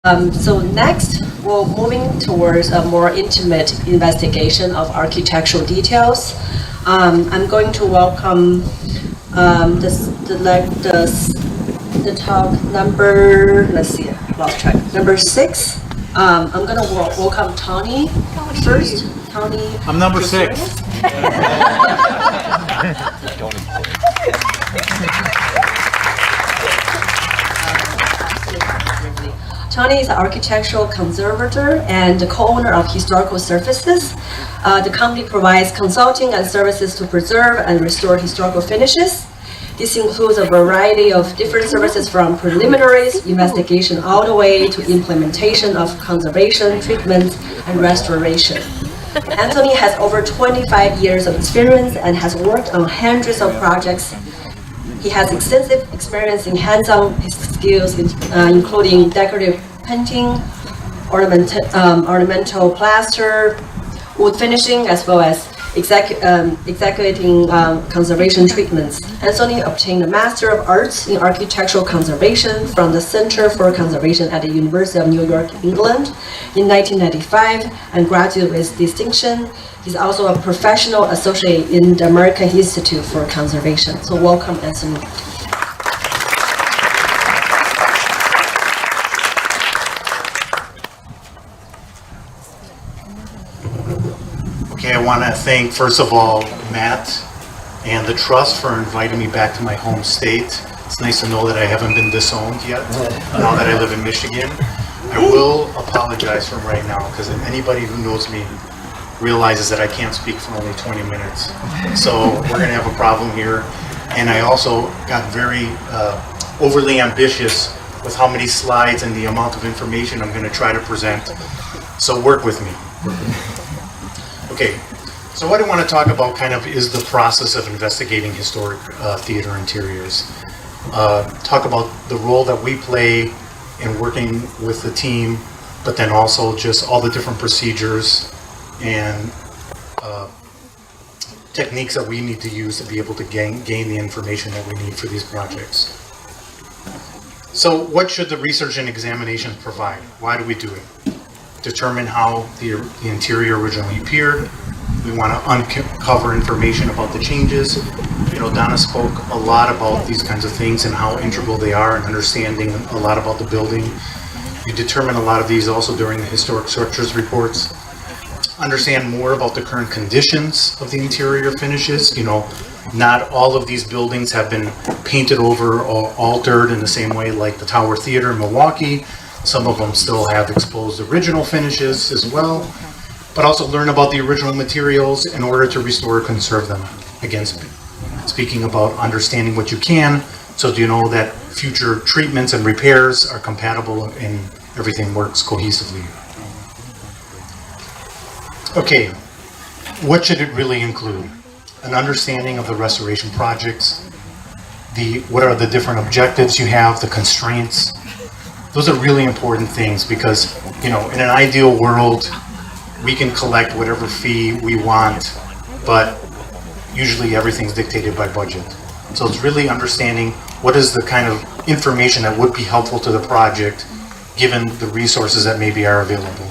So next, we're moving towards a more intimate investigation of architectural details. I'm going to welcome the talk number. Let's see, lost track. Number 6. I'm going to welcome Tony first. Tony. I'm number 6. Tony is an architectural conservator and the co-owner of Historical Services. The company provides consulting and services to preserve and restore historical finishes. This includes a variety of different services from preliminaries, investigation, all the way to implementation of conservation, treatment, and restoration. Anthony has over 25 years of experience and has worked on hundreds of projects. He has extensive experience in hands-on skills, including decorative painting, ornamental plaster, wood finishing, as well as executing conservation treatments. Anthony obtained a Master of Arts in Architectural Conservation from the Center for Conservation at the University of New York, England in 1995 and graduated with distinction. He's also a professional associate in the American Institute for Conservation. So welcome, Anthony. Okay, I want to thank, first of all, Matt and the Trust for inviting me back to my home state. It's nice to know that I haven't been disowned yet, now that I live in Michigan. I will apologize from right now, because anybody who knows me realizes that I can't speak for only 20 minutes. So we're going to have a problem here. And I also got very overly ambitious with how many slides and the amount of information I'm going to try to present. So work with me. Okay, so what I want to talk about kind of is the process of investigating historic theater interiors. Talk about the role that we play in working with the team, but then also just all the different procedures and techniques that we need to use to be able to gain the information that we need for these projects. So what should the research and examination provide? Why do we do it? Determine how the interior originally appeared. We want to uncover information about the changes. You know, Donna spoke a lot about these kinds of things and how integral they are and understanding a lot about the building. We determine a lot of these also during the historic structures reports. Understand more about the current conditions of the interior finishes. You know, not all of these buildings have been painted over or altered in the same way like the Tower Theater in Milwaukee. Some of them still have exposed original finishes as well, but also learn about the original materials in order to restore or conserve them. Again, speaking about understanding what you can, so you know that future treatments and repairs are compatible and everything works cohesively. Okay, what should it really include? An understanding of the restoration projects, what are the different objectives you have, the constraints. Those are really important things because, you know, in an ideal world, we can collect whatever fee we want, but usually everything's dictated by budget. So it's really understanding what is the kind of information that would be helpful to the project given the resources that maybe are available.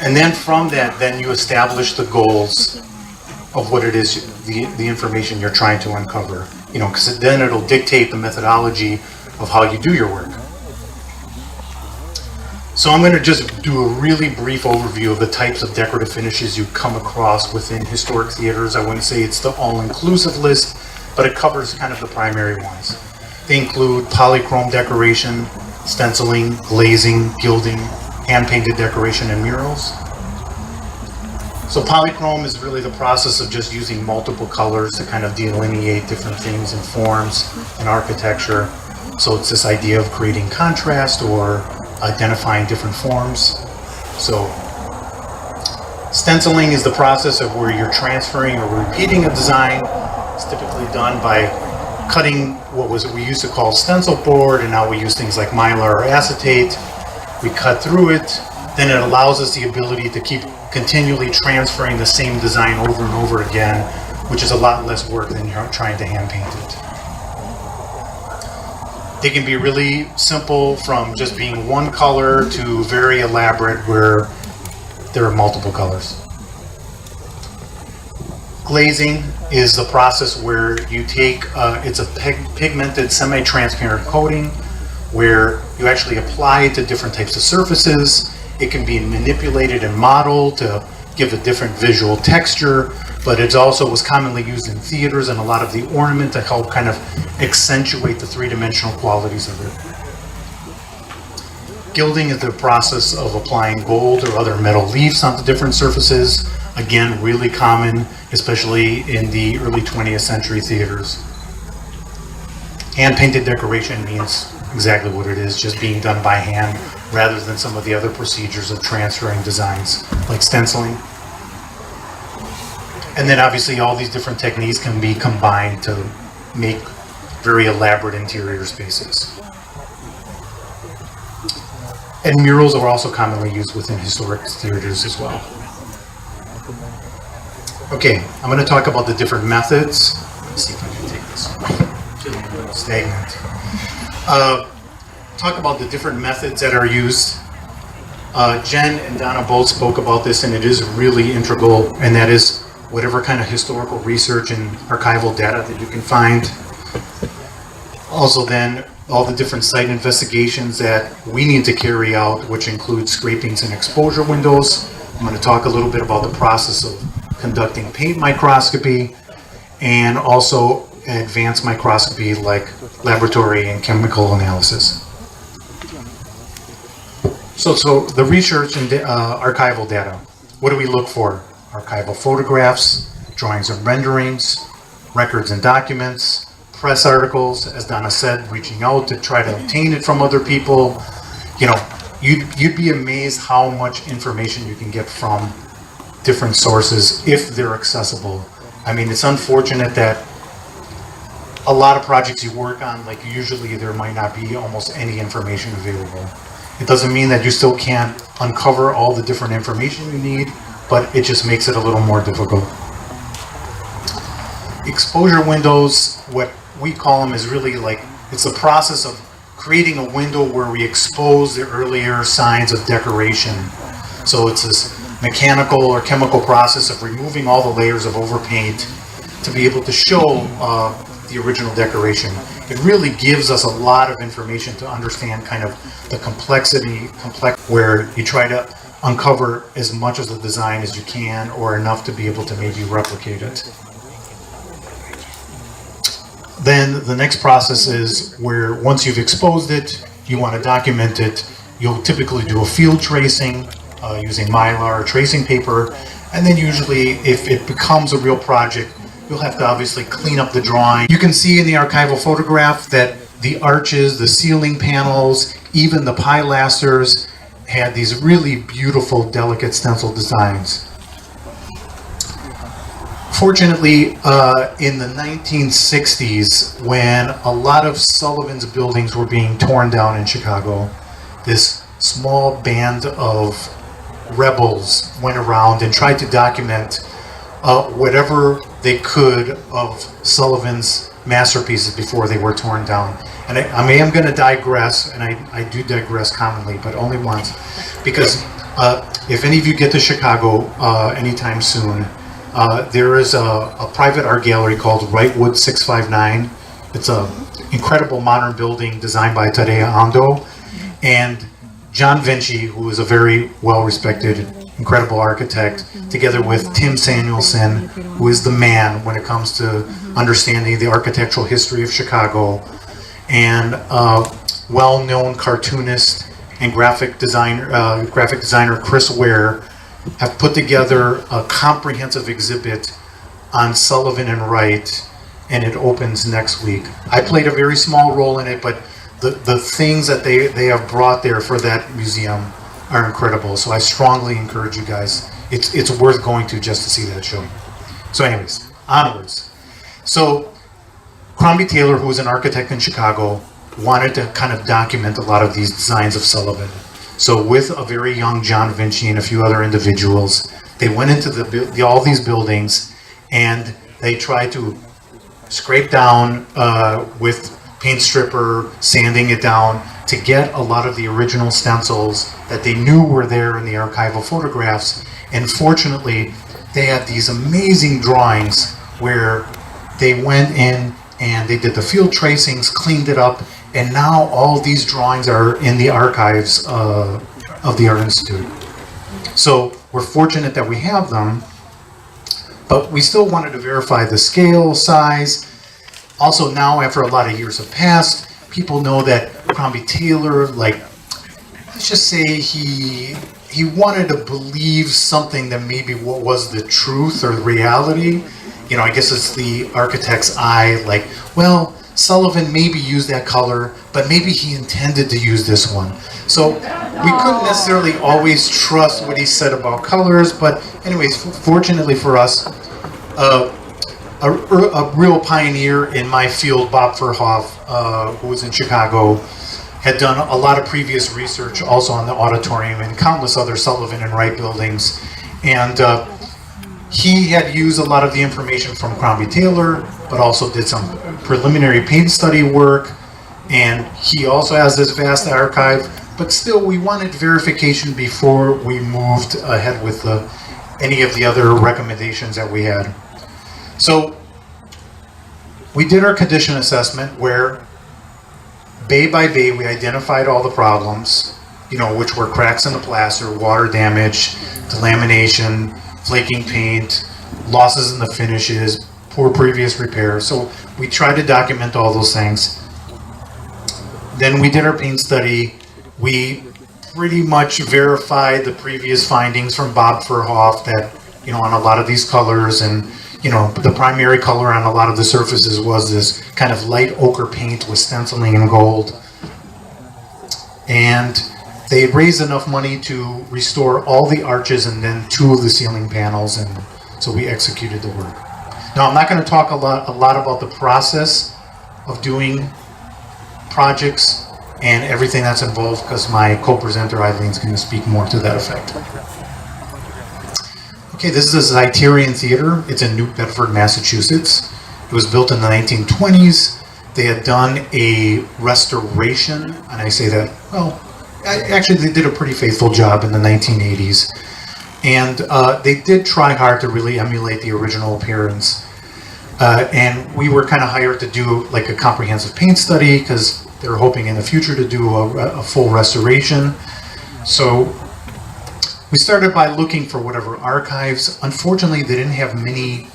And then from that, then you establish the goals of what it is, the information you're trying to uncover. You know, because then it'll dictate the methodology of how you do your work. So I'm going to just do a really brief overview of the types of decorative finishes you come across within historic theaters. I wouldn't say it's the all-inclusive list, but it covers kind of the primary ones. They include polychrome decoration, stenciling, glazing, gilding, hand-painted decoration, and murals. So polychrome is really the process of just using multiple colors to kind of delineate different things and forms in architecture. So it's this idea of creating contrast or identifying different forms. So stenciling is the process of where you're transferring or repeating a design. It's typically done by cutting what we used to call stencil board, and now we use things like mylar or acetate. We cut through it, then it allows us the ability to keep continually transferring the same design over and over again, which is a lot less work than you're trying to hand paint it. They can be really simple, from just being one color to very elaborate where there are multiple colors. Glazing is the process where you take, it's a pigmented semi-transparent coating where you actually apply it to different types of surfaces. It can be manipulated and modeled to give a different visual texture, but it also was commonly used in theaters and a lot of the ornament to help kind of accentuate the three-dimensional qualities of it. Gilding is the process of applying gold or other metal leaves onto different surfaces. Again, really common, especially in the early 20th century theaters. Hand-painted decoration means exactly what it is, just being done by hand rather than some of the other procedures of transferring designs, like stenciling. And then obviously all these different techniques can be combined to make very elaborate interior spaces. And murals are also commonly used within historic theaters as well. Okay, I'm going to talk about the different methods. Let's see if I can take this. Feeling a little stagnant. Talk about the different methods that are used. Jen and Donna both spoke about this, and it is really integral, and that is whatever kind of historical research and archival data that you can find. Also then, all the different site investigations that we need to carry out, which include scrapings and exposure windows. I'm going to talk a little bit about the process of conducting paint microscopy and also advanced microscopy like laboratory and chemical analysis. So the research and archival data. What do we look for? Archival photographs, drawings and renderings, records and documents, press articles, as Donna said, reaching out to try to obtain it from other people. You know, you'd be amazed how much information you can get from different sources if they're accessible. I mean, it's unfortunate that a lot of projects you work on, like usually there might not be almost any information available. It doesn't mean that you still can't uncover all the different information you need, but it just makes it a little more difficult. Exposure windows, what we call them, is really like, it's the process of creating a window where we expose the earlier signs of decoration. So it's this mechanical or chemical process of removing all the layers of overpaint to be able to show the original decoration. It really gives us a lot of information to understand kind of the complexity, where you try to uncover as much of the design as you can, or enough to be able to maybe replicate it. Then the next process is where once you've exposed it, you want to document it. You'll typically do a field tracing using mylar or tracing paper, and then usually if it becomes a real project, you'll have to obviously clean up the drawing. You can see in the archival photograph that the arches, the ceiling panels, even the pilasters had these really beautiful, delicate stencil designs. Fortunately, in the 1960s, when a lot of Sullivan's buildings were being torn down in Chicago, this small band of rebels went around and tried to document whatever they could of Sullivan's masterpieces before they were torn down. And I am going to digress, and I do digress commonly, but only once, because if any of you get to Chicago anytime soon, there is a private art gallery called Wrightwood 659. It's an incredible modern building designed by Tadeo Ando, and John Vinci, who is a very well-respected, incredible architect, together with Tim Samuelson, who is the man when it comes to understanding the architectural history of Chicago, and well-known cartoonist and graphic designer Chris Ware have put together a comprehensive exhibit on Sullivan and Wright, and it opens next week. I played a very small role in it, but the things that they have brought there for that museum are incredible. So I strongly encourage you guys. It's worth going to just to see that show. So anyways, onwards. So Crombie Taylor, who was an architect in Chicago, wanted to kind of document a lot of these designs of Sullivan. So with a very young John Vinci and a few other individuals, they went into all these buildings and they tried to scrape down with paint stripper, sanding it down to get a lot of the original stencils that they knew were there in the archival photographs. And fortunately, they had these amazing drawings where they went in and they did the field tracings, cleaned it up, and now all these drawings are in the archives of the Art Institute. So we're fortunate that we have them, but we still wanted to verify the scale, size. Also now, after a lot of years have passed, people know that Crombie Taylor, like, let's just say he wanted to believe something that maybe what was the truth or the reality. You know, I guess it's the architect's eye, like, well, Sullivan maybe used that color, but maybe he intended to use this one. So we couldn't necessarily always trust what he said about colors, but anyways, fortunately for us, a real pioneer in my field, Bob Verhoff, who was in Chicago, had done a lot of previous research also on the auditorium and countless other Sullivan and Wright buildings. And he had used a lot of the information from Crombie Taylor, but also did some preliminary paint study work. And he also has this vast archive, but still we wanted verification before we moved ahead with any of the other recommendations that we had. So we did our condition assessment where bay by bay we identified all the problems, you know, which were cracks in the plaster, water damage, delamination, flaking paint, losses in the finishes, poor previous repair. So we tried to document all those things. Then we did our paint study. We pretty much verified the previous findings from Bob Verhoff that, you know, on a lot of these colors, and you know, the primary color on a lot of the surfaces was this kind of light ochre paint with stenciling in gold. And they had raised enough money to restore all the arches and then 2 of the ceiling panels, and so we executed the work. Now, I'm not going to talk a lot about the process of doing projects and everything that's involved, because my co-presenter Eileen is going to speak more to that effect. Okay, this is the Zeiterion Theater. It's in New Bedford, Massachusetts. It was built in the 1920s. They had done a restoration, and I say that, well, actually they did a pretty faithful job in the 1980s. And they did try hard to really emulate the original appearance. And we were kind of hired to do like a comprehensive paint study because they were hoping in the future to do a full restoration. So we started by looking for whatever archives. Unfortunately, they didn't have many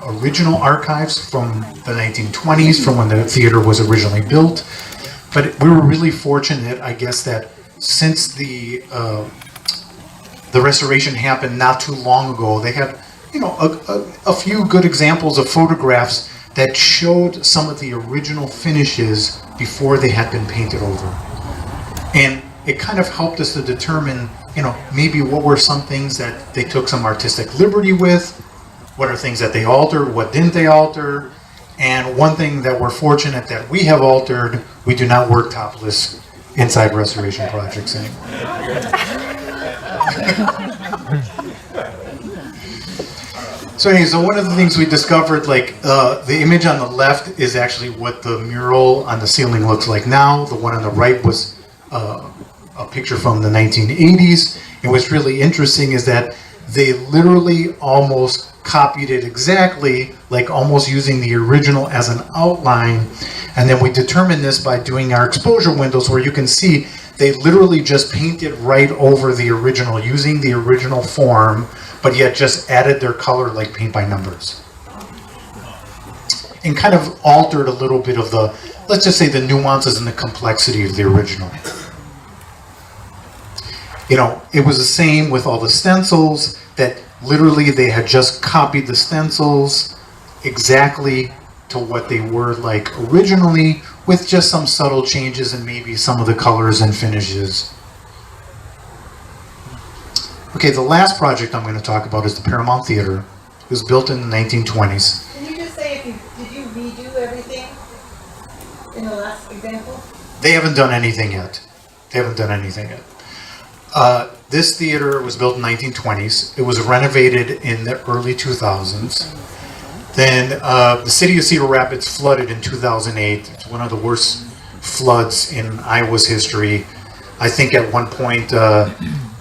original archives from the 1920s, from when the theater was originally built. But we were really fortunate, I guess, that since the restoration happened not too long ago, they had, you know, a few good examples of photographs that showed some of the original finishes before they had been painted over. And it kind of helped us to determine, you know, maybe what were some things that they took some artistic liberty with, what are things that they altered, what didn't they alter, and one thing that we're fortunate that we have altered, we do not work topless inside restoration projects anymore. So one of the things we discovered, like the image on the left is actually what the mural on the ceiling looks like now. The one on the right was a picture from the 1980s. And what's really interesting is that they literally almost copied it exactly, like almost using the original as an outline. And then we determined this by doing our exposure windows, where you can see they literally just painted right over the original, using the original form, but yet just added their color like paint by numbers. And kind of altered a little bit of the, let's just say, the nuances and the complexity of the original. You know, it was the same with all the stencils, that literally they had just copied the stencils exactly to what they were like originally, with just some subtle changes and maybe some of the colors and finishes. Okay, the last project I'm going to talk about is the Paramount Theater. It was built in the 1920s. Can you just say, did you redo everything in the last example? They haven't done anything yet. This theater was built in the 1920s. It was renovated in the early 2000s. Then the city of Cedar Rapids flooded in 2008. It's one of the worst floods in Iowa's history. I think at one point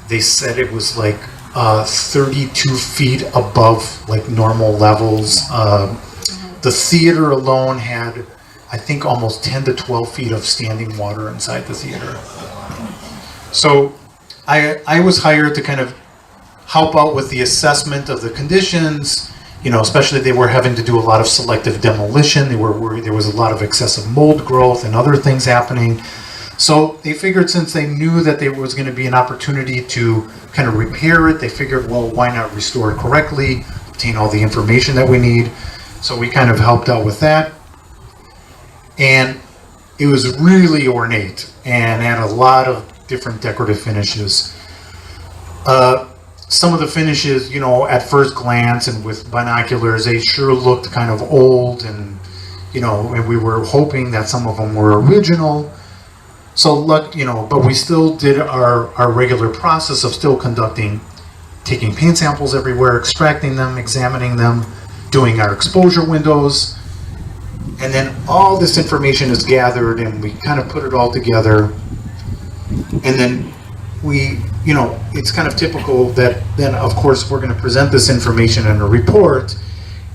they said it was like 32 feet above like normal levels. The theater alone had, I think, almost 10 to 12 feet of standing water inside the theater. So I was hired to kind of help out with the assessment of the conditions, you know, especially they were having to do a lot of selective demolition. They were worried there was a lot of excessive mold growth and other things happening. So they figured, since they knew that there was going to be an opportunity to kind of repair it, they figured, well, why not restore it correctly, obtain all the information that we need. So we kind of helped out with that. And it was really ornate and had a lot of different decorative finishes. Some of the finishes, you know, at first glance and with binoculars, they sure looked kind of old, and, you know, and we were hoping that some of them were original. So, look, you know, but we still did our regular process of still taking paint samples everywhere, extracting them, examining them, doing our exposure windows. And then all this information is gathered and we kind of put it all together. And then we, you know, it's kind of typical that then, of course, we're going to present this information in a report.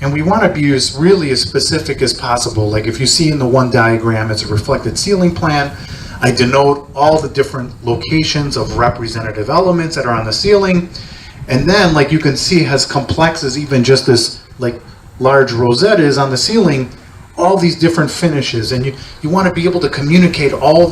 And we want to be really as specific as possible. Like if you see in the one diagram, it's a reflected ceiling plan. I denote all the different locations of representative elements that are on the ceiling. And then, like you can see, as complex as even just this like large rosette is on the ceiling, all these different finishes. And you want to be able to communicate all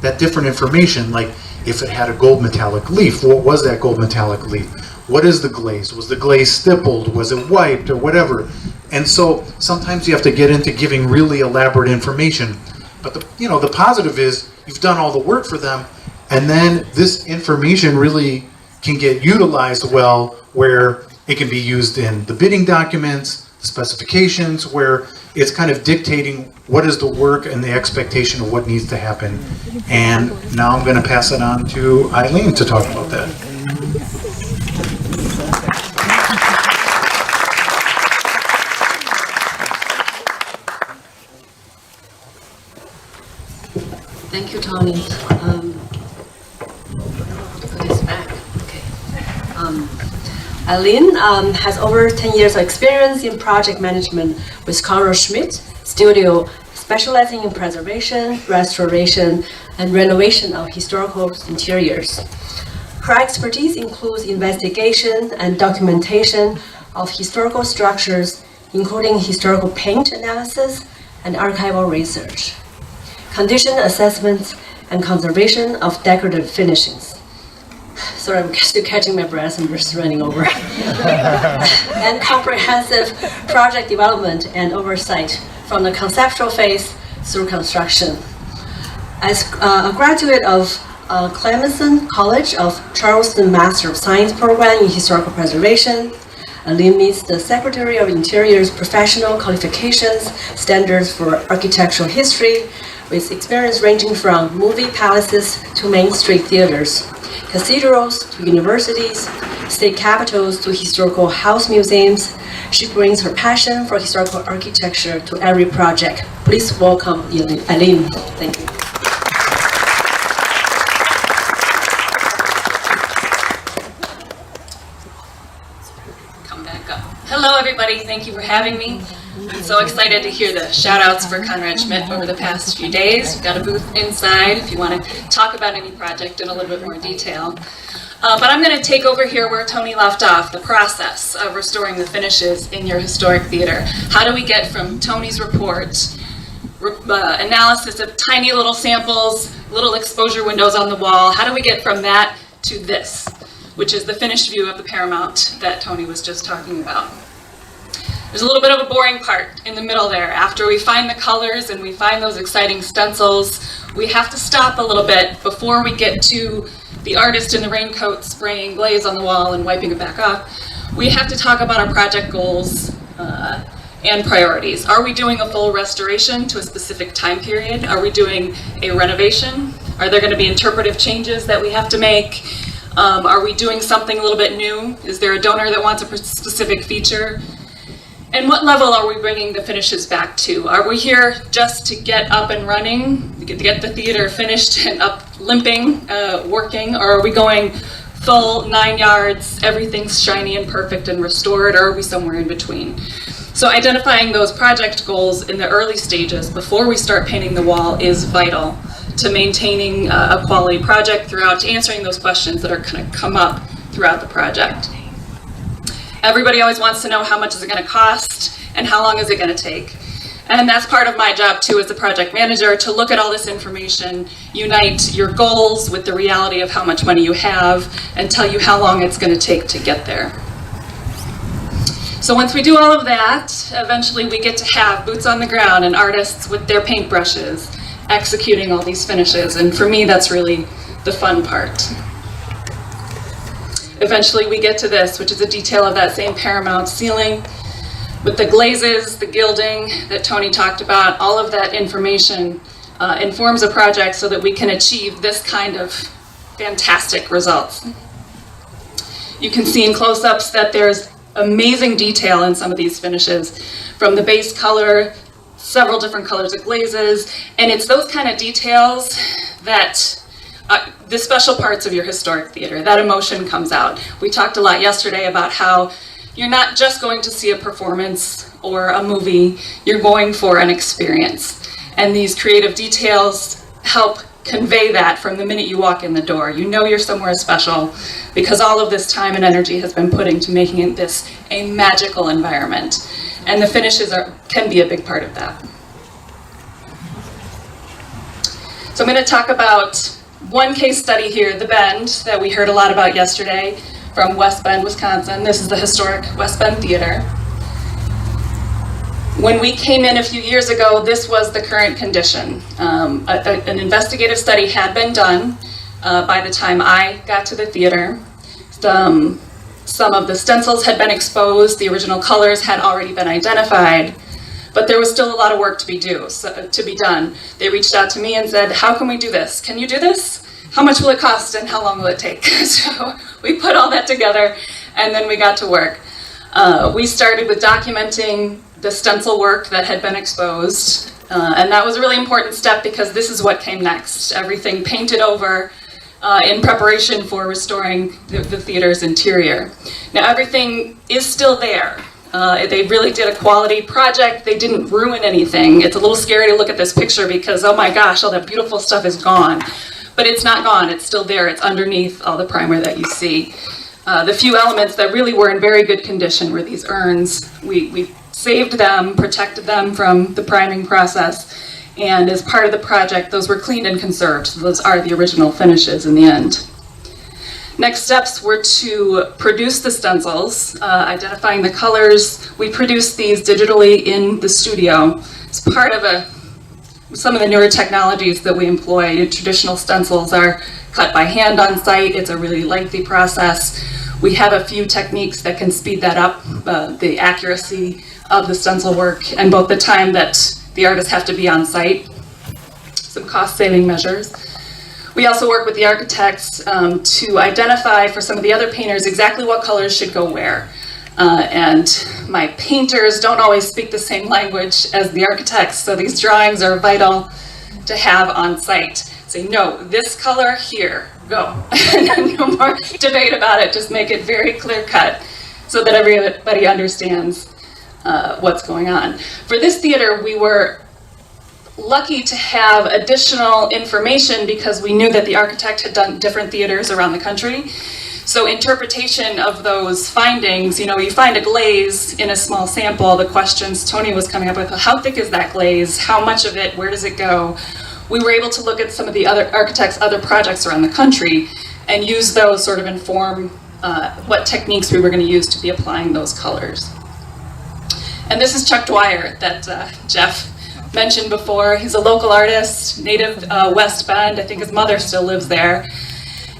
that different information. Like if it had a gold metallic leaf, what was that gold metallic leaf? What is the glaze? Was the glaze stippled? Was it wiped or whatever? And so sometimes you have to get into giving really elaborate information. But the positive is you've done all the work for them, and then this information really can get utilized well, where it can be used in the bidding documents, the specifications, where it's kind of dictating what is the work and the expectation of what needs to happen. And now I'm going to pass it on to Eileen to talk about that. Thank you, Tony. Put this back. Okay. Eileen has over 10 years of experience in project management with Conrad Schmitt studio, specializing in preservation, restoration, and renovation of historical interiors. Her expertise includes investigation and documentation of historical structures, including historical paint analysis and archival research, condition assessments, and conservation of decorative finishings. Sorry, I'm still catching my breath and just running over. And comprehensive project development and oversight from the conceptual phase through construction. As a graduate of Clemson College of Charleston Master of Science program in historical preservation, Eileen meets the Secretary of Interior's professional qualifications standards for architectural history, with experience ranging from movie palaces to Main Street theaters, cathedrals to universities, state capitals to historical house museums. She brings her passion for historical architecture to every project. Please welcome Eileen. Thank you. Come back up. Hello, everybody. Thank you for having me. I'm so excited to hear the shout-outs for Conrad Schmitt over the past few days. We've got a booth inside if you want to talk about any project in a little bit more detail. But I'm going to take over here where Tony left off, the process of restoring the finishes in your historic theater. How do we get from Tony's report, analysis of tiny little samples, little exposure windows on the wall, how do we get from that to this, which is the finished view of the Paramount that Tony was just talking about? There's a little bit of a boring part in the middle there. After we find the colors and we find those exciting stencils, we have to stop a little bit before we get to the artist in the raincoat spraying glaze on the wall and wiping it back off. We have to talk about our project goals and priorities. Are we doing a full restoration to a specific time period? Are we doing a renovation? Are there going to be interpretive changes that we have to make? Are we doing something a little bit new? Is there a donor that wants a specific feature? And what level are we bringing the finishes back to? Are we here just to get up and running, to get the theater finished and up limping, working, or are we going full 9 yards, everything's shiny and perfect and restored, or are we somewhere in between? So identifying those project goals in the early stages before we start painting the wall is vital to maintaining a quality project throughout, to answering those questions that are going to come up throughout the project. Everybody always wants to know how much is it going to cost and how long is it going to take. And that's part of my job too as the project manager, to look at all this information, unite your goals with the reality of how much money you have, and tell you how long it's going to take to get there. So once we do all of that, eventually we get to have boots on the ground and artists with their paintbrushes executing all these finishes. And for me, that's really the fun part. Eventually we get to this, which is a detail of that same Paramount ceiling with the glazes, the gilding that Tony talked about. All of that information informs a project so that we can achieve this kind of fantastic results. You can see in close-ups that there's amazing detail in some of these finishes, from the base color, several different colors of glazes, and it's those kind of details that the special parts of your historic theater, that emotion comes out. We talked a lot yesterday about how you're not just going to see a performance or a movie, you're going for an experience. And these creative details help convey that from the minute you walk in the door. You know you're somewhere special because all of this time and energy has been put into making this a magical environment. And the finishes can be a big part of that. So I'm going to talk about one case study here, The Bend, that we heard a lot about yesterday from West Bend, Wisconsin. This is the historic West Bend Theater. When we came in a few years ago, this was the current condition. An investigative study had been done by the time I got to the theater. Some of the stencils had been exposed, the original colors had already been identified, but there was still a lot of work to be done. They reached out to me and said, how can we do this? Can you do this? How much will it cost and how long will it take? So we put all that together and then we got to work. We started with documenting the stencil work that had been exposed, and that was a really important step because this is what came next. Everything painted over in preparation for restoring the theater's interior. Now everything is still there. They really did a quality project. They didn't ruin anything. It's a little scary to look at this picture because, oh my gosh, all that beautiful stuff is gone. But it's not gone, it's still there. It's underneath all the primer that you see. The few elements that really were in very good condition were these urns. We saved them, protected them from the priming process, and as part of the project, those were cleaned and conserved. So those are the original finishes in the end. Next steps were to produce the stencils, identifying the colors. We produced these digitally in the studio. It's part of some of the newer technologies that we employ. Traditional stencils are cut by hand on site. It's a really lengthy process. We have a few techniques that can speed that up, the accuracy of the stencil work and both the time that the artists have to be on site, some cost-saving measures. We also work with the architects to identify for some of the other painters exactly what colors should go where. And my painters don't always speak the same language as the architects, so these drawings are vital to have on site. Say, no, this color here, go. No more debate about it, just make it very clear cut so that everybody understands what's going on. For this theater, we were lucky to have additional information because we knew that the architect had done different theaters around the country. So interpretation of those findings, you find a glaze in a small sample, the questions Tony was coming up with, how thick is that glaze? How much of it? Where does it go? We were able to look at some of the other architects' other projects around the country and use those sort of inform what techniques we were going to use to be applying those colors. And this is Chuck Dwyer that Jeff mentioned before. He's a local artist, native West Bend. I think his mother still lives there.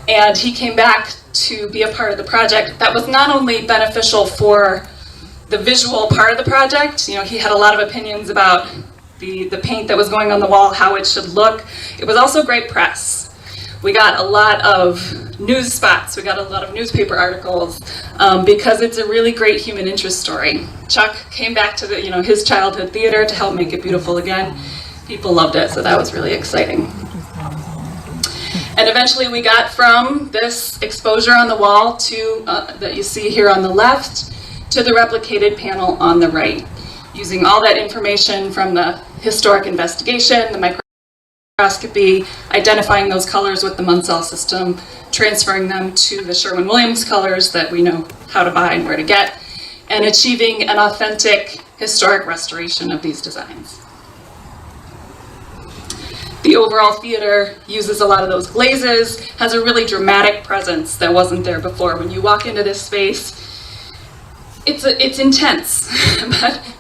And he came back to be a part of the project. That was not only beneficial for the visual part of the project, he had a lot of opinions about the paint that was going on the wall, how it should look. It was also great press. We got a lot of news spots. We got a lot of newspaper articles because it's a really great human interest story. Chuck came back to his childhood theater to help make it beautiful again. People loved it, so that was really exciting. And eventually we got from this exposure on the wall to that you see here on the left to the replicated panel on the right, using all that information from the historic investigation, the microscopy, identifying those colors with the Munsell system, transferring them to the Sherwin-Williams colors that we know how to buy and where to get, and achieving an authentic historic restoration of these designs. The overall theater uses a lot of those glazes, has a really dramatic presence that wasn't there before. When you walk into this space, it's intense,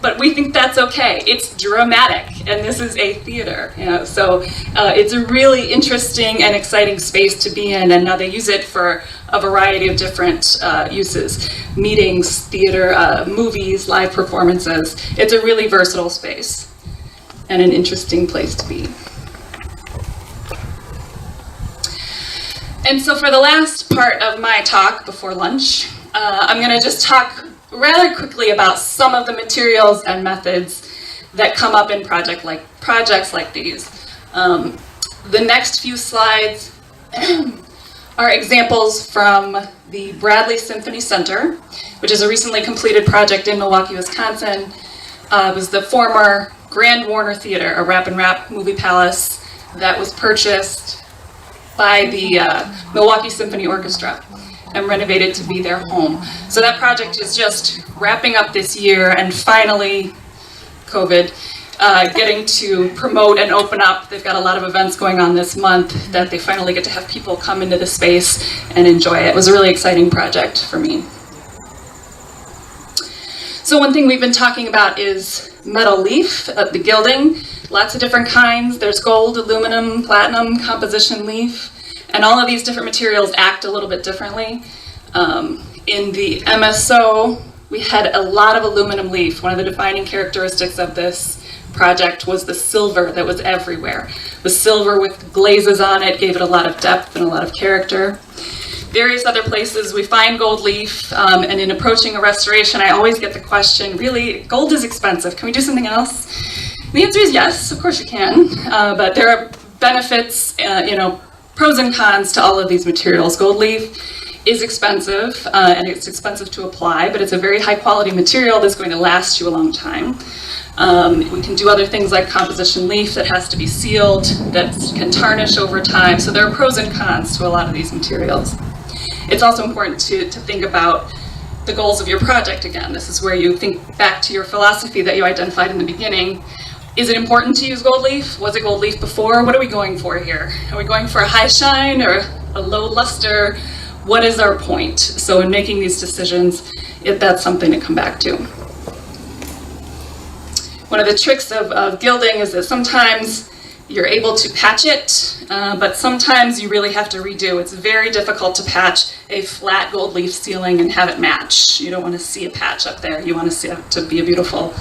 but we think that's okay. It's dramatic, and this is a theater, so it's a really interesting and exciting space to be in, and now they use it for a variety of different uses: meetings, theater, movies, live performances. It's a really versatile space and an interesting place to be. And so for the last part of my talk before lunch, I'm going to just talk rather quickly about some of the materials and methods that come up in projects like these. The next few slides are examples from the Bradley Symphony Center, which is a recently completed project in Milwaukee, Wisconsin. It was the former Grand Warner Theater, a rap and rap movie palace that was purchased by the Milwaukee Symphony Orchestra and renovated to be their home. So that project is just wrapping up this year, and finally, COVID, getting to promote and open up. They've got a lot of events going on this month that they finally get to have people come into the space and enjoy it. It was a really exciting project for me. So one thing we've been talking about is metal leaf, the gilding. Lots of different kinds. There's gold, aluminum, platinum, composition leaf, and all of these different materials act a little bit differently. In the MSO, we had a lot of aluminum leaf. One of the defining characteristics of this project was the silver that was everywhere. The silver with glazes on it gave it a lot of depth and a lot of character. Various other places we find gold leaf, and in approaching a restoration, I always get the question, really, gold is expensive. Can we do something else? The answer is yes, of course you can, but there are benefits, pros and cons to all of these materials. Gold leaf is expensive, and it's expensive to apply, but it's a very high quality material that's going to last you a long time. We can do other things like composition leaf that has to be sealed, that can tarnish over time, so there are pros and cons to a lot of these materials. It's also important to think about the goals of your project again. This is where you think back to your philosophy that you identified in the beginning. Is it important to use gold leaf? Was it gold leaf before? What are we going for here? Are we going for a high shine or a low luster? What is our point? So in making these decisions, that's something to come back to. One of the tricks of gilding is that sometimes you're able to patch it, but sometimes you really have to redo. It's very difficult to patch a flat gold leaf ceiling and have it match. You don't want to see a patch up there. You want to see it to be a beautiful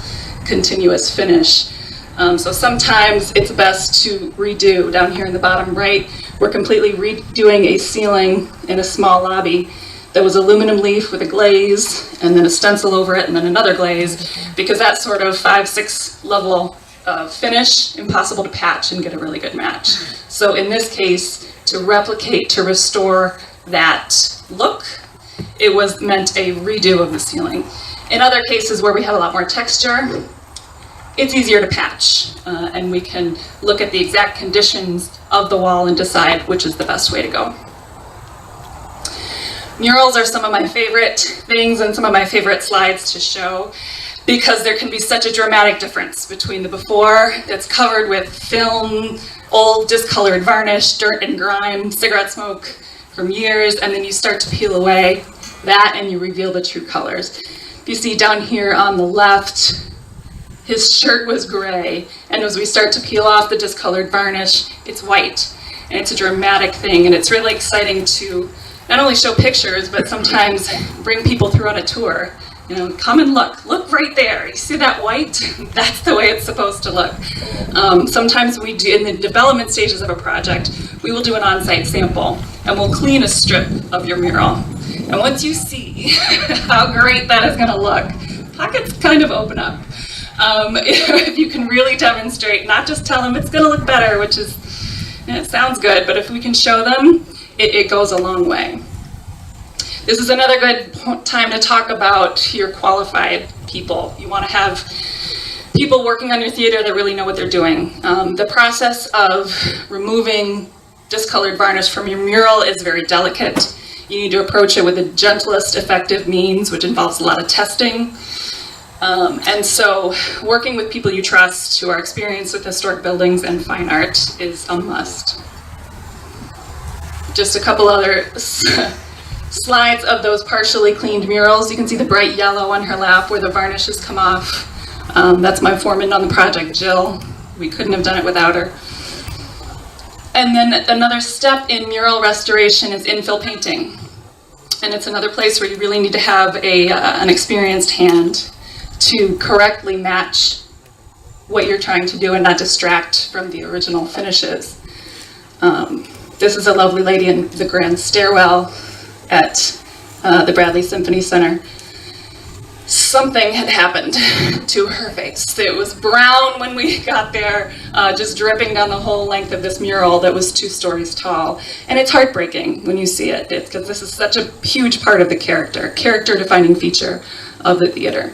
continuous finish. So sometimes it's best to redo. Down here in the bottom right, we're completely redoing a ceiling in a small lobby that was aluminum leaf with a glaze, and then a stencil over it, and then another glaze, because that sort of 5-6 level finish, impossible to patch and get a really good match. So in this case, to replicate, to restore that look, it was meant a redo of the ceiling. In other cases where we have a lot more texture, it's easier to patch, and we can look at the exact conditions of the wall and decide which is the best way to go. Murals are some of my favorite things and some of my favorite slides to show, because there can be such a dramatic difference between the before that's covered with film, old discolored varnish, dirt and grime, cigarette smoke from years, and then you start to peel away that and you reveal the true colors. You see down here on the left, his shirt was gray, and as we start to peel off the discolored varnish, it's white. And it's a dramatic thing, and it's really exciting to not only show pictures, but sometimes bring people through on a tour. Come and look right there. You see that white? That's the way it's supposed to look. Sometimes we do, in the development stages of a project, we will do an on-site sample, and we'll clean a strip of your mural. And once you see how great that is going to look, pockets kind of open up. If you can really demonstrate, not just tell them it's going to look better, which is, it sounds good, but if we can show them, it goes a long way. This is another good time to talk about your qualified people. You want to have people working on your theater that really know what they're doing. The process of removing discolored varnish from your mural is very delicate. You need to approach it with the gentlest effective means, which involves a lot of testing. And so working with people you trust who are experienced with historic buildings and fine art is a must. Just a couple other slides of those partially cleaned murals. You can see the bright yellow on her lap where the varnish has come off. That's my foreman on the project, Jill. We couldn't have done it without her. And then another step in mural restoration is infill painting. And it's another place where you really need to have an experienced hand to correctly match what you're trying to do and not distract from the original finishes. This is a lovely lady in the grand stairwell at the Bradley Symphony Center. Something had happened to her face. It was brown when we got there, just dripping down the whole length of this mural that was 2 stories tall. And it's heartbreaking when you see it, because this is such a huge part of the character-defining feature of the theater.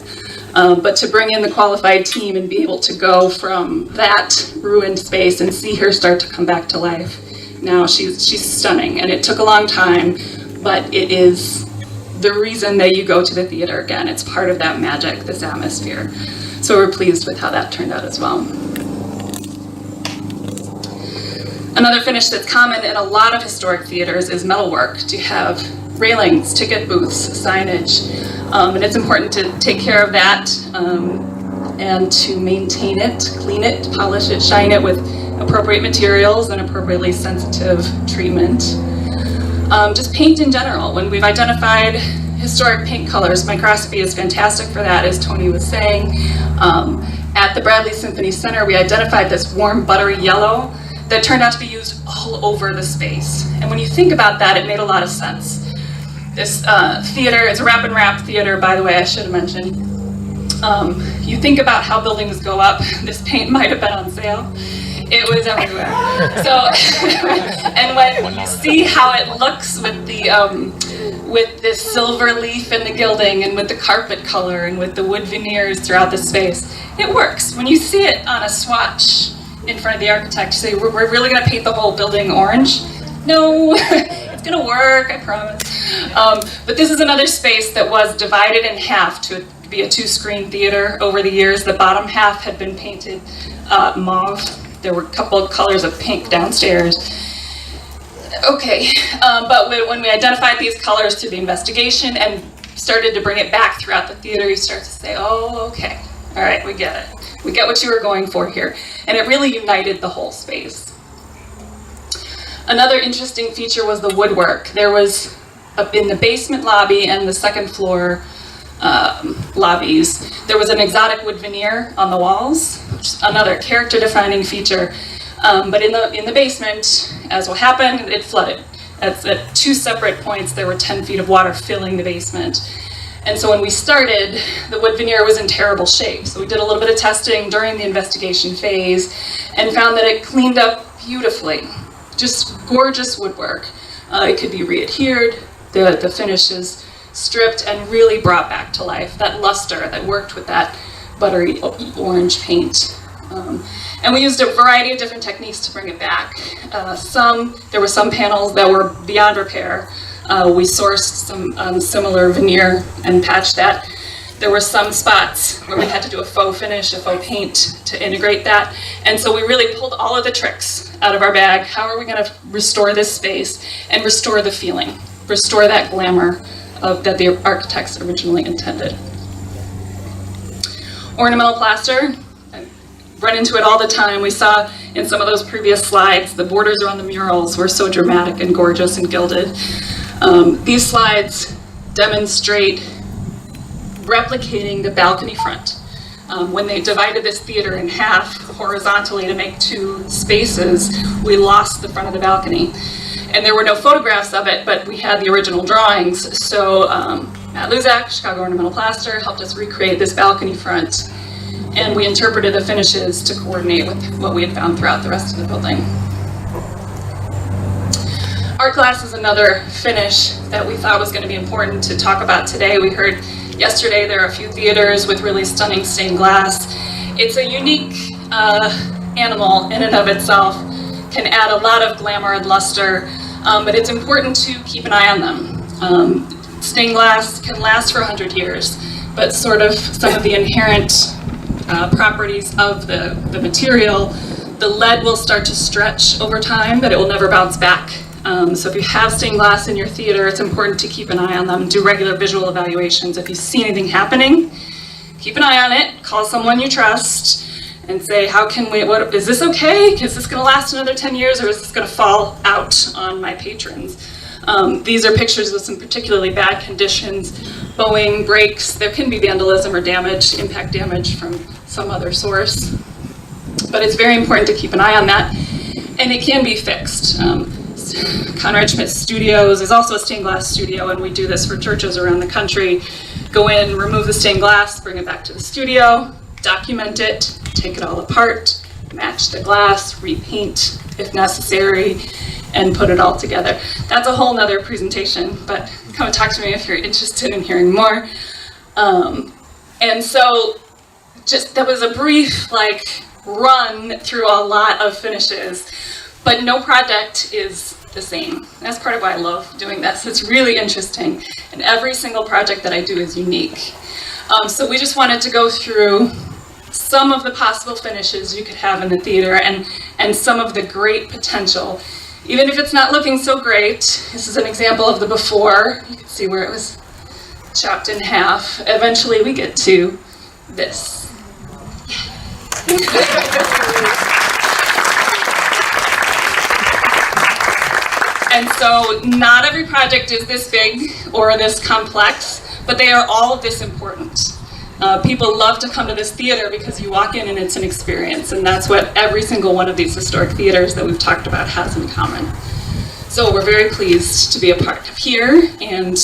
But to bring in the qualified team and be able to go from that ruined space and see her start to come back to life, now she's stunning. And it took a long time, but it is the reason that you go to the theater again. It's part of that magic, this atmosphere. So we're pleased with how that turned out as well. Another finish that's common in a lot of historic theaters is metalwork. To have railings, ticket booths, signage, and it's important to take care of that and to maintain it, clean it, polish it, shine it with appropriate materials and appropriately sensitive treatment. Just paint in general. When we've identified historic paint colors, microscopy is fantastic for that, as Tony was saying. At the Bradley Symphony Center, we identified this warm buttery yellow that turned out to be used all over the space. And when you think about that, it made a lot of sense. This theater, it's a wrap and wrap theater, by the way, I should have mentioned. You think about how buildings go up, this paint might have been on sale. It was everywhere. So, and when you see how it looks with this silver leaf in the gilding and with the carpet color and with the wood veneers throughout the space, it works. When you see it on a swatch in front of the architect, you say, we're really gonna paint the whole building orange? No, it's gonna work, I promise. But this is another space that was divided in half to be a 2-screen theater over the years. The bottom half had been painted mauve. There were a couple of colors of pink downstairs. Okay, but when we identified these colors through the investigation and started to bring it back throughout the theater, you start to say, oh, okay, all right, we get it. We get what you were going for here. And it really united the whole space. Another interesting feature was the woodwork. There was, in the basement lobby and the second floor lobbies, there was an exotic wood veneer on the walls, which is another character-defining feature. But in the basement, as will happen, it flooded. At 2 separate points, there were 10 feet of water filling the basement. And so when we started, the wood veneer was in terrible shape. So we did a little bit of testing during the investigation phase and found that it cleaned up beautifully. Just gorgeous woodwork. It could be re-adhered, the finishes stripped and really brought back to life. That luster that worked with that buttery orange paint. And we used a variety of different techniques to bring it back. There were some panels that were beyond repair. We sourced some similar veneer and patched that. There were some spots where we had to do a faux finish, a faux paint to integrate that. And so we really pulled all of the tricks out of our bag. How are we going to restore this space and restore the feeling, restore that glamour that the architects originally intended. Ornamental plaster, I run into it all the time. We saw in some of those previous slides, the borders around the murals were so dramatic and gorgeous and gilded. These slides demonstrate replicating the balcony front. When they divided this theater in half horizontally to make 2 spaces, we lost the front of the balcony. And there were no photographs of it, but we had the original drawings. So Matt Luzak, Chicago Ornamental Plaster, helped us recreate this balcony front. And we interpreted the finishes to coordinate with what we had found throughout the rest of the building. Art glass is another finish that we thought was going to be important to talk about today. We heard yesterday there are a few theaters with really stunning stained glass. It's a unique animal in and of itself, can add a lot of glamour and luster, but it's important to keep an eye on them. Stained glass can last for 100 years, but sort of some of the inherent properties of the material, the lead will start to stretch over time, but it will never bounce back. So if you have stained glass in your theater, it's important to keep an eye on them, do regular visual evaluations. If you see anything happening, keep an eye on it, call someone you trust, and say, how can we, what, is this okay? Is this gonna last another 10 years, or is this gonna fall out on my patrons? These are pictures with some particularly bad conditions, bowing, breaks, there can be vandalism or damage, impact damage from some other source. But it's very important to keep an eye on that, and it can be fixed. Conrad Schmitt Studios is also a stained glass studio, and we do this for churches around the country. Go in, remove the stained glass, bring it back to the studio, document it, take it all apart, match the glass, repaint if necessary, and put it all together. That's a whole nother presentation, but come and talk to me if you're interested in hearing more. And so just that was a brief run through a lot of finishes, but no project is the same. That's part of why I love doing this. It's really interesting, and every single project that I do is unique. So we just wanted to go through some of the possible finishes you could have in the theater and some of the great potential. Even if it's not looking so great, this is an example of the before. You can see where it was chopped in half. Eventually we get to this. And so not every project is this big or this complex, but they are all this important. People love to come to this theater because you walk in and it's an experience, and that's what every single one of these historic theaters that we've talked about has in common. So we're very pleased to be a part of here, and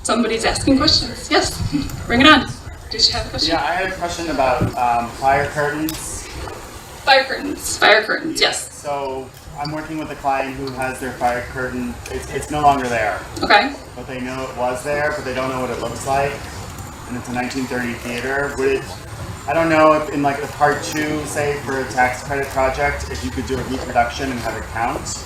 somebody's asking questions. Yes, bring it on. Did you have a question? Yeah, I had a question about fire curtains. Fire curtains, yes. So I'm working with a client who has their fire curtain, it's no longer there. Okay. But they know it was there, but they don't know what it looks like. And it's a 1930 theater. I don't know if in the part 2, say for a tax credit project, if you could do a reproduction and have it count.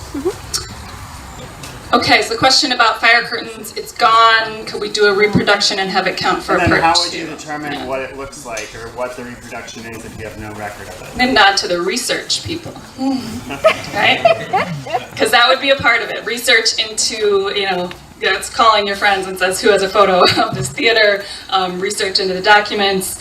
Okay, so the question about fire curtains, it's gone. Could we do a reproduction and have it count for And a then part 2? how would you determine what it looks like or what the reproduction is if you have no record of it? Then nod to the research people, right? Because that would be a part of it. Research into, it's calling your friends and says who has a photo of this theater, research into the documents,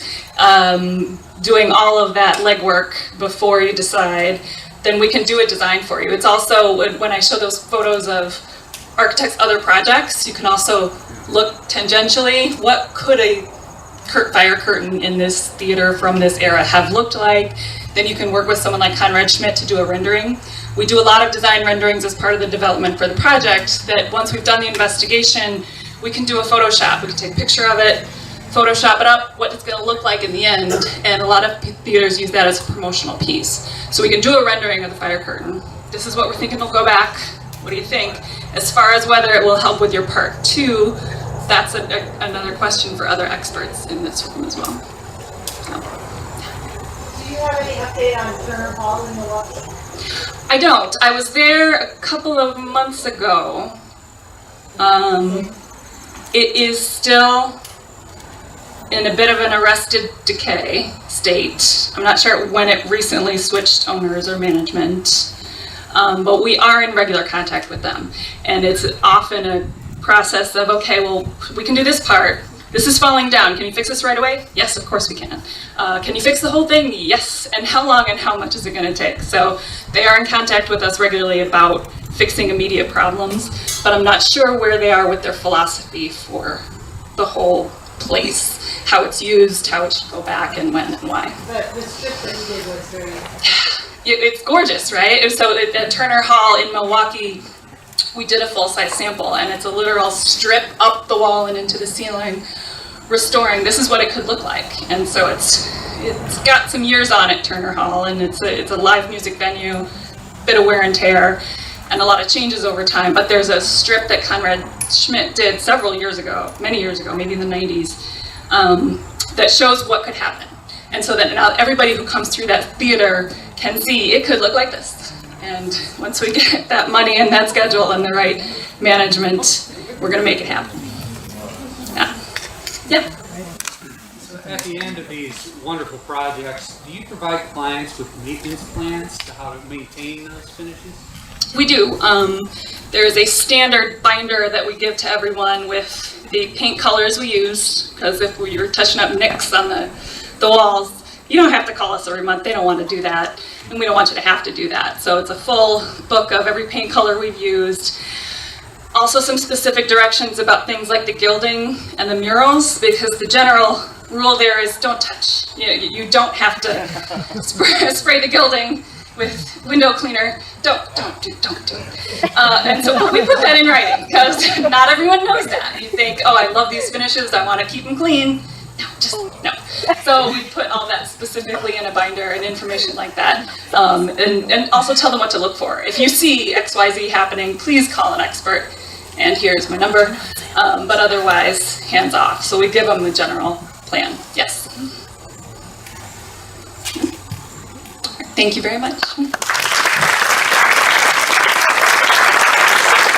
doing all of that legwork before you decide. Then we can do a design for you. It's also, when I show those photos of architects' other projects, you can also look tangentially, what could a fire curtain in this theater from this era have looked like? Then you can work with someone like Conrad Schmitt to do a rendering. We do a lot of design renderings as part of the development for the project, that once we've done the investigation, we can do a Photoshop. We can take a picture of it, Photoshop it up, what it's going to look like in the end, and a lot of theaters use that as a promotional piece. So we can do a rendering of the fire curtain. This is what we're thinking will go back. What do you think? As far as whether it will help with your part 2, that's another question for other experts in this room as well. So. Do you have any update on Turner Hall in Milwaukee? I don't. I was there a couple of months ago. It is still in a bit of an arrested decay state. I'm not sure when it recently switched owners or management, but we are in regular contact with them. And it's often a process of, okay, well, we can do this part. This is falling down. Can you fix this right away? Yes, of course we can. Can you fix the whole thing? Yes. And how long and how much is it going to take? So they are in contact with us regularly about fixing immediate problems, but I'm not sure where they are with their philosophy for the whole place, how it's used, how it should go back, and when and why. But the strip that you did was very... It's gorgeous, right? So at Turner Hall in Milwaukee, we did a full-size sample, and it's a literal strip up the wall and into the ceiling, restoring. This is what it could look like. And so it's got some years on it, Turner Hall, and it's a live music venue, bit of wear and tear, and a lot of changes over time. But there's a strip that Conrad Schmitt did several years ago, many years ago, maybe in the 90s, that shows what could happen. And so that now everybody who comes through that theater can see it could look like this. And once we get that money and that schedule and the right management, we're going to make it happen. Yeah. So at the end of these wonderful projects, do you provide clients with maintenance plans to how to maintain those finishes? We do. There is a standard binder that we give to everyone with the paint colors we use, because if we were touching up nicks on the walls, you don't have to call us every month. They don't want to do that, and we don't want you to have to do that. So it's a full book of every paint color we've used. Also some specific directions about things like the gilding and the murals, because the general rule there is don't touch. You don't have to spray the gilding with window cleaner. Don't do it. And so we put that in writing, because not everyone knows that. You think, oh, I love these finishes, I want to keep them clean. No. So we put all that specifically in a binder and information like that, and also tell them what to look for. If you see XYZ happening, please call an expert, and here's my number, but otherwise, hands off. So we give them the general plan. Yes. Thank you very much.